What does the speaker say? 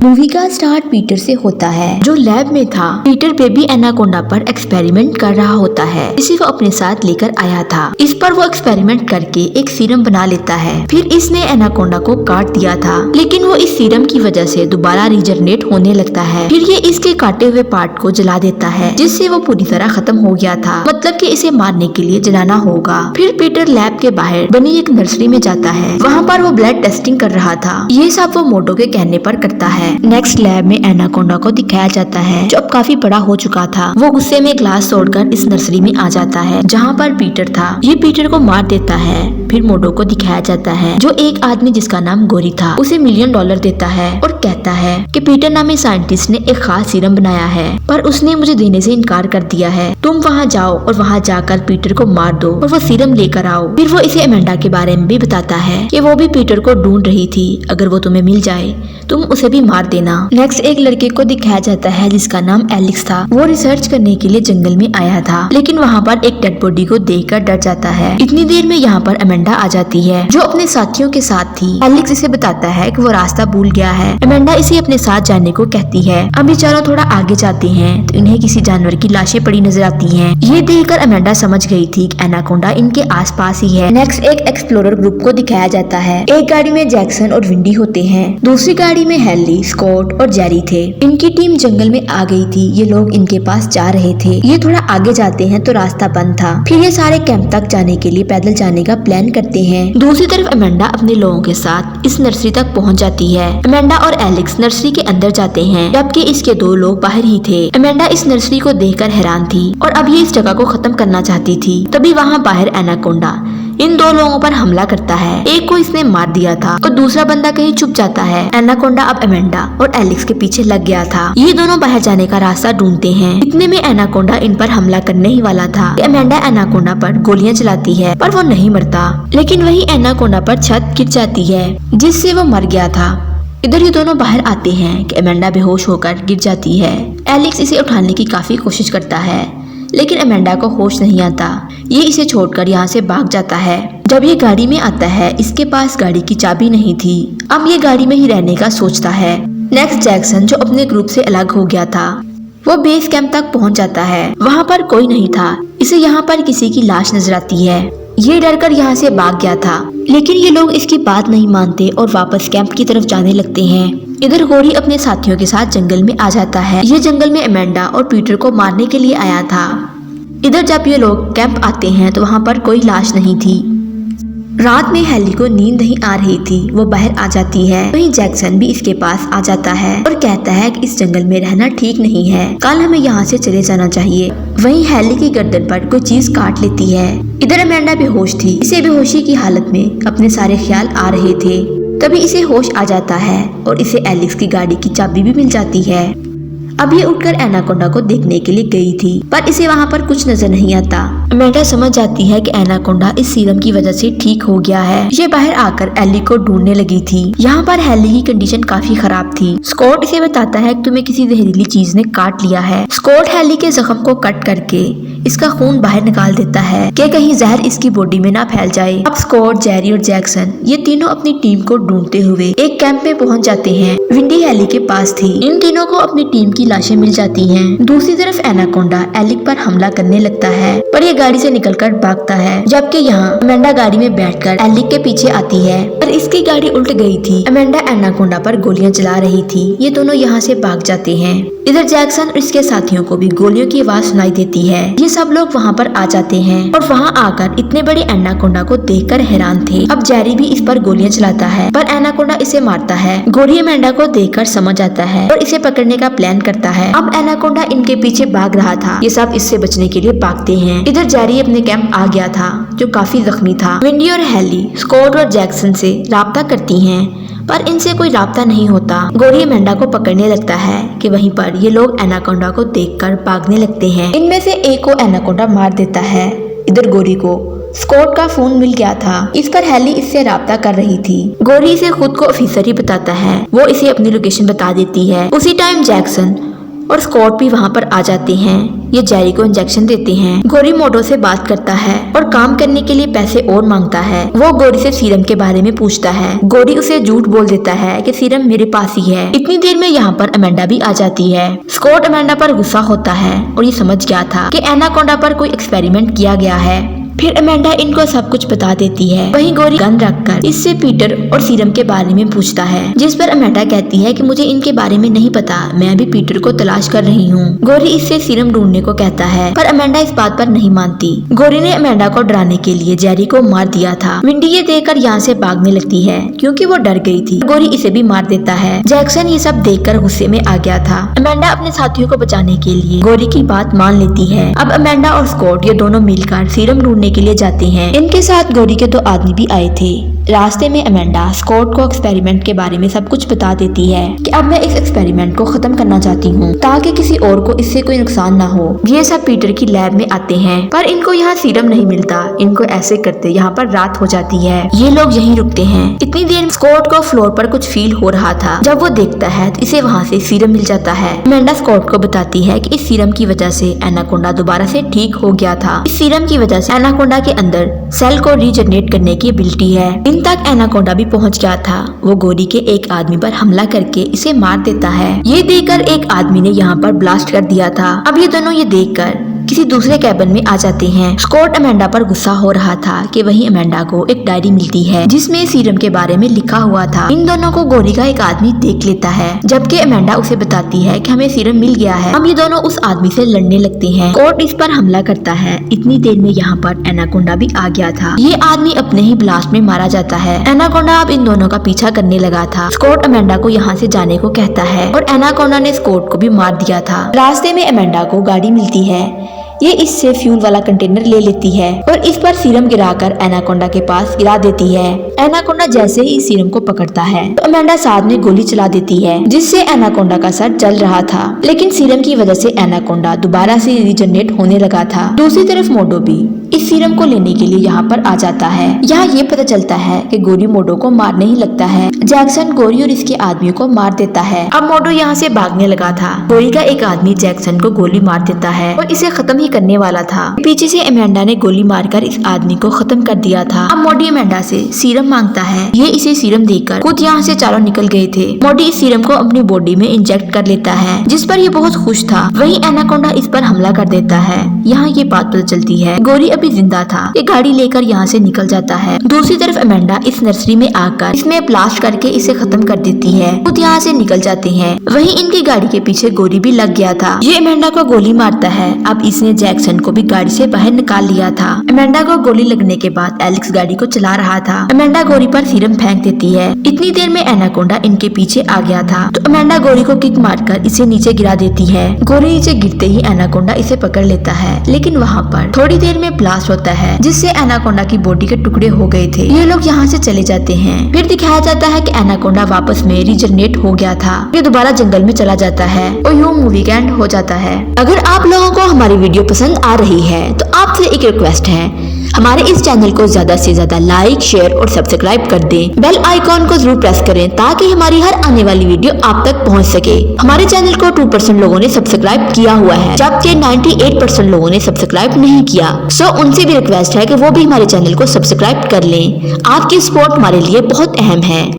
Movie का start Peter से होता है जो लैब में था। पीटर बेबी एनाकोंडा पर एक्सपेरिमेंट कर रहा होता है जिसे वो अपने साथ लेकर आया था। इस पर वो एक्सपेरिमेंट करके एक सीरम बना लेता है। फिर इसने एनाकोंडा को काट दिया था, लेकिन वो इस सीरम की वजह से दोबारा रिजनरेट होने लगता है। फिर ये इसके काटे हुए पार्ट को जला देता है जिससे वो पूरी तरह खत्म हो गया था, मतलब कि इसे मारने के लिए जलाना होगा। फिर पीटर लैब के बाहर बनी एक नर्सरी में जाता है। वहाँ पर वो ब्लड टेस्टिंग कर रहा था। ये सब वो मोटो के कहने पर करता है। नेक्स्ट लैब में एनाकोंडा को दिखाया जाता है जो अब काफी बड़ा हो चुका था। वो गुस्से में ग्लास तोड़कर इस नर्सरी में आ जाता है जहाँ पर पीटर था। ये पीटर को मार देता है। फिर मोटो को दिखाया जाता है जो एक आदमी जिसका नाम गोरी था उसे $1 मिलियन देता है और कहता है कि पीटर नामी साइंटिस्ट ने एक खास सीरम बनाया है पर उसने मुझे देने से इनकार कर दिया है। तुम वहाँ जाओ और वहाँ जाकर पीटर को मार दो और वो सीरम लेकर आओ। फिर वो इसे अमेंडा के बारे में भी बताता है कि वो भी पीटर को ढूंढ रही थी। अगर वो तुम्हें मिल जाए तुम उसे भी मार देना। नेक्स्ट एक लड़के को दिखाया जाता है जिसका नाम एलेक्स था। वो रिसर्च करने के लिए जंगल में आया था, लेकिन वहाँ पर एक डेड बॉडी को देखकर डर जाता है। इतनी देर में यहाँ पर अमेंडा आ जाती है जो अपने साथियों के साथ थी। एलेक्स इसे बताता है कि वो रास्ता भूल गया है। अमेंडा इसे अपने साथ जाने को कहती है। अब बेचारा थोड़ा आगे जाते हैं तो इन्हें किसी जानवर की लाशें पड़ी नजर आती हैं। ये देखकर अमेंडा समझ गई थी कि एनाकोंडा इनके आसपास ही है। नेक्स्ट एक एक्सप्लोरर ग्रुप को दिखाया जाता है। एक गाड़ी में जैक्सन और विंडी होते हैं, दूसरी गाड़ी में हेली, स्कॉट और जेरी थे। इनकी टीम जंगल में आ गई थी। ये लोग इनके पास जा रहे थे। ये थोड़ा आगे जाते हैं तो रास्ता बंद था। फिर ये सारे कैंप तक जाने के लिए पैदल जाने का प्लान करते हैं। दूसरी तरफ अमेंडा अपने लोगों के साथ इस नर्सरी तक पहुंच जाती है। अमेंडा और एलेक्स नर्सरी के अंदर जाते हैं जबकि इसके 2 लोग बाहर ही थे। अमेंडा इस नर्सरी को देखकर हैरान थी और अब ये इस जगह को खत्म करना चाहती थी। तभी वहाँ बाहर एनाकोंडा इन 2 लोगों पर हमला करता है। एक को इसने मार दिया था और दूसरा बंदा कहीं छुप जाता है। एनाकोंडा अब अमेंडा और एलेक्स के पीछे लग गया था। ये दोनों बाहर जाने का रास्ता ढूंढते हैं। इतने में एनाकोंडा इन पर हमला करने ही वाला था। अमेंडा एनाकोंडा पर गोलियां चलाती है पर वो नहीं मरता, लेकिन वही एनाकोंडा पर छत गिर जाती है जिससे वो मर गया था। इधर ये दोनों बाहर आते हैं कि अमेंडा बेहोश होकर गिर जाती है। एलेक्स इसे उठाने की काफी कोशिश करता है, लेकिन अमेंडा को होश नहीं आता। ये इसे छोड़कर यहाँ से भाग जाता है। जब ये गाड़ी में आता है इसके पास गाड़ी की चाबी नहीं थी। अब ये गाड़ी में ही रहने का सोचता है। नेक्स्ट जैक्सन जो अपने ग्रुप से अलग हो गया था वो बेस कैंप तक पहुँच जाता है। वहाँ पर कोई नहीं था। इसे यहाँ पर किसी की लाश नजर आती है। ये डरकर यहाँ से भाग गया था, लेकिन ये लोग इसकी बात नहीं मानते और वापस कैंप की तरफ जाने लगते हैं। इधर गोरी अपने साथियों के साथ जंगल में आ जाता है। ये जंगल में अमेंडा और पीटर को मारने के लिए आया था। इधर जब ये लोग कैंप आते हैं तो वहाँ पर कोई लाश नहीं थी। रात में हेली को नींद नहीं आ रही थी। वो बाहर आ जाती है। वहीं जैक्सन भी इसके पास आ जाता है और कहता है कि इस जंगल में रहना ठीक नहीं है, कल हमें यहाँ से चले जाना चाहिए। वहीं हेली की गर्दन पर कोई चीज काट लेती है। इधर अमेंडा बेहोश थी। इसे बेहोशी की हालत में अपने सारे ख्याल आ रहे थे। तभी इसे होश आ जाता है और इसे एलेक्स की गाड़ी की चाबी भी मिल जाती है। अब ये उठकर एनाकोंडा को देखने के लिए गई थी पर इसे वहाँ पर कुछ नजर नहीं आता। अमेंडा समझ जाती है कि एनाकोंडा इस सीरम की वजह से ठीक हो गया है। ये बाहर आकर एली को ढूंढने लगी थी। यहाँ पर हेली की कंडीशन काफी खराब थी। स्कॉट इसे बताता है कि तुम्हें किसी जहरीली चीज ने काट लिया है। स्कॉट हेली के जख्म को कट करके इसका खून बाहर निकाल देता है कि कहीं जहर इसकी बॉडी में ना फैल जाए। अब स्कॉट, जेरी और जैक्सन ये तीनों अपनी टीम को ढूंढते हुए एक कैंप में पहुंच जाते हैं। विंडी हेली के पास थी। इन तीनों को अपनी टीम की लाशें मिल जाती हैं। दूसरी तरफ एनाकोंडा एलिक पर हमला करने लगता है पर ये गाड़ी से निकलकर भागता है, जबकि यहाँ अमेंडा गाड़ी में बैठकर एलिक के पीछे आती है पर इसकी गाड़ी उल्ट गई थी। अमेंडा एनाकोंडा पर गोलियां चला रही थी। ये दोनों यहाँ से भाग जाते हैं। इधर जैक्सन और इसके साथियों को भी गोलियों की आवाज सुनाई देती है। ये सब लोग वहाँ पर आ जाते हैं और वहाँ आकर इतने बड़े एनाकोंडा को देखकर हैरान थे। अब जेरी भी इस पर गोलियां चलाता है पर एनाकोंडा इसे मारता है। गोरी अमेंडा को देखकर समझ आता है और इसे पकड़ने का प्लान करता है। अब एनाकोंडा इनके पीछे भाग रहा था। ये सब इससे बचने के लिए भागते हैं। इधर जेरी अपने कैंप आ गया था जो काफी जख्मी था। विंडी और हेली स्कॉट और जैक्सन से राब्ता करती हैं पर इनसे कोई राब्ता नहीं होता। गोरी अमेंडा को पकड़ने लगता है कि वहीं पर ये लोग एनाकोंडा को देखकर भागने लगते हैं। इनमें से एक को एनाकोंडा मार देता है। इधर गोरी को स्कॉट का फोन मिल गया था। इस पर हेली इससे राब्ता कर रही थी। गोरी इसे खुद को ऑफिसर ही बताता है। वो इसे अपनी लोकेशन बता देती है। उसी टाइम जैक्सन और स्कॉट भी वहाँ पर आ जाते हैं। ये जेरी को इंजेक्शन देते हैं। गोरी मोटो से बात करता है और काम करने के लिए पैसे और मांगता है। वो गोरी से सीरम के बारे में पूछता है। गोरी उसे झूठ बोल देता है कि सीरम मेरे पास ही है। इतनी देर में यहाँ पर अमेंडा भी आ जाती है। स्कॉट अमेंडा पर गुस्सा होता है और ये समझ गया था कि एनाकोंडा पर कोई एक्सपेरिमेंट किया गया है। फिर अमेंडा इनको सब कुछ बता देती है। वहीं गोरी गन रखकर इससे पीटर और सीरम के बारे में पूछता है, जिस पर अमेंडा कहती है कि मुझे इनके बारे में नहीं पता, मैं अभी पीटर को तलाश कर रही हूँ। गोरी इससे सीरम ढूंढने को कहता है, पर अमेंडा इस बात पर नहीं मानती। गोरी ने अमेंडा को डराने के लिए जेरी को मार दिया था। विंडी ये देखकर यहाँ से भागने लगती है क्योंकि वो डर गई थी। गोरी इसे भी मार देता है। जैक्सन ये सब देखकर गुस्से में आ गया था। अमेंडा अपने साथियों को बचाने के लिए गोरी की बात मान लेती है। अब अमेंडा और स्कॉट ये दोनों मिलकर सीरम ढूंढने के लिए जाते हैं। इनके साथ गोरी के 2 आदमी भी आए थे। रास्ते में अमेंडा स्कॉट को एक्सपेरिमेंट के बारे में सब कुछ बता देती है कि अब मैं इस एक्सपेरिमेंट को खत्म करना चाहती हूँ ताकि किसी और को इससे कोई नुकसान ना हो। ये सब पीटर की लैब में आते हैं, पर इनको यहाँ सीरम नहीं मिलता। इनको ऐसे करते यहाँ पर रात हो जाती है। ये लोग यहीं रुकते हैं। इतनी देर स्कॉट को फ्लोर पर कुछ फील हो रहा था। जब वो देखता है तो इसे वहाँ से सीरम मिल जाता है। अमेंडा स्कॉट को बताती है कि इस सीरम की वजह से एनाकोंडा दोबारा से ठीक हो गया था। इस सीरम की वजह से एनाकोंडा के अंदर सेल को रीजनरेट करने की एबिलिटी है। इन तक एनाकोंडा भी पहुंच गया था। वो गोरी के एक आदमी पर हमला करके इसे मार देता है। ये देखकर एक आदमी ने यहाँ पर ब्लास्ट कर दिया था। अब ये दोनों ये देखकर किसी दूसरे कैबिन में आ जाते हैं। स्कॉट अमेंडा पर गुस्सा हो रहा था कि वहीं अमेंडा को एक डायरी मिलती है जिसमें सीरम के बारे में लिखा हुआ था। इन दोनों को गोरी का एक आदमी देख लेता है, जबकि अमेंडा उसे बताती है कि हमें सीरम मिल गया है। अब ये दोनों उस आदमी से लड़ने लगते हैं। स्कॉट इस पर हमला करता है। इतनी देर में यहाँ पर एनाकोंडा भी आ गया था। ये आदमी अपने ही ब्लास्ट में मारा जाता है। एनाकोंडा अब इन दोनों का पीछा करने लगा था। स्कॉट अमेंडा को यहाँ से जाने को कहता है और एनाकोंडा ने स्कॉट को भी मार दिया था। रास्ते में अमेंडा को गाड़ी मिलती है। ये इससे फ्यूल वाला कंटेनर ले लेती है और इस पर सीरम गिराकर एनाकोंडा के पास गिरा देती है। एनाकोंडा जैसे ही सीरम को पकड़ता है तो अमेंडा साथ में गोली चला देती है, जिससे एनाकोंडा का सर जल रहा था। लेकिन सीरम की वजह से एनाकोंडा दोबारा से रीजनरेट होने लगा था। दूसरी तरफ मोडो भी इस सीरम को लेने के लिए यहाँ पर आ जाता है। यहाँ ये पता चलता है कि गोरी मोडो को मारने ही लगता है। जैक्सन गोरी और इसके आदमी को मार देता है। अब मोडो यहाँ से भागने लगा था। गोरी का एक आदमी जैक्सन को गोली मार देता है और इसे खत्म ही करने वाला था। पीछे से अमेंडा ने गोली मारकर इस आदमी को खत्म कर दिया था। अब मोडी अमेंडा से सीरम मांगता है। ये इसे सीरम देकर खुद यहाँ से चारों निकल गए थे। मोडी इस सीरम को अपनी बॉडी में इंजेक्ट कर लेता है, जिस पर ये बहुत खुश था। वहीं एनाकोंडा इस पर हमला कर देता है। यहाँ ये बात पता चलती है गोरी अभी जिंदा था। ये गाड़ी लेकर यहाँ से निकल जाता है। दूसरी तरफ अमेंडा इस नर्सरी में आकर इसमें ब्लास्ट करके इसे खत्म कर देती है। खुद यहाँ से निकल जाते हैं। वहीं इनकी गाड़ी के पीछे गोरी भी लग गया था। ये अमेंडा को गोली मारता है। अब इसने जैक्सन को भी गाड़ी से बाहर निकाल लिया था। अमेंडा को गोली लगने के बाद एलेक्स गाड़ी को चला रहा था। अमेंडा गोरी पर सीरम फेंक देती है। इतनी देर में एनाकोंडा इनके पीछे आ गया था तो अमेंडा गोरी को किक मारकर इसे नीचे गिरा देती है। गोरी नीचे गिरते ही एनाकोंडा इसे पकड़ लेता है, लेकिन वहाँ पर थोड़ी देर में ब्लास्ट होता है, जिससे एनाकोंडा की बॉडी के टुकड़े हो गए थे। ये लोग यहाँ से चले जाते हैं। फिर दिखाया जाता है कि एनाकोंडा वापस में रीजनरेट हो गया था। ये दोबारा जंगल में चला जाता है और यूं मूवी का एंड हो जाता है। अगर आप लोगों को हमारी वीडियो पसंद आ रही है तो आपसे एक रिक्वेस्ट है, हमारे इस चैनल को ज्यादा से ज्यादा लाइक, शेयर और सब्सक्राइब कर दें। बेल आइकॉन को जरूर प्रेस करें ताकि हमारी हर आने वाली वीडियो आप तक पहुंच सके। हमारे चैनल को 2% लोगों ने सब्सक्राइब किया हुआ है, जबकि 98% लोगों ने सब्सक्राइब नहीं किया। सो उनसे भी रिक्वेस्ट है कि वो भी हमारे चैनल को सब्सक्राइब कर लें। आपकी सपोर्ट हमारे लिए बहुत अहम है।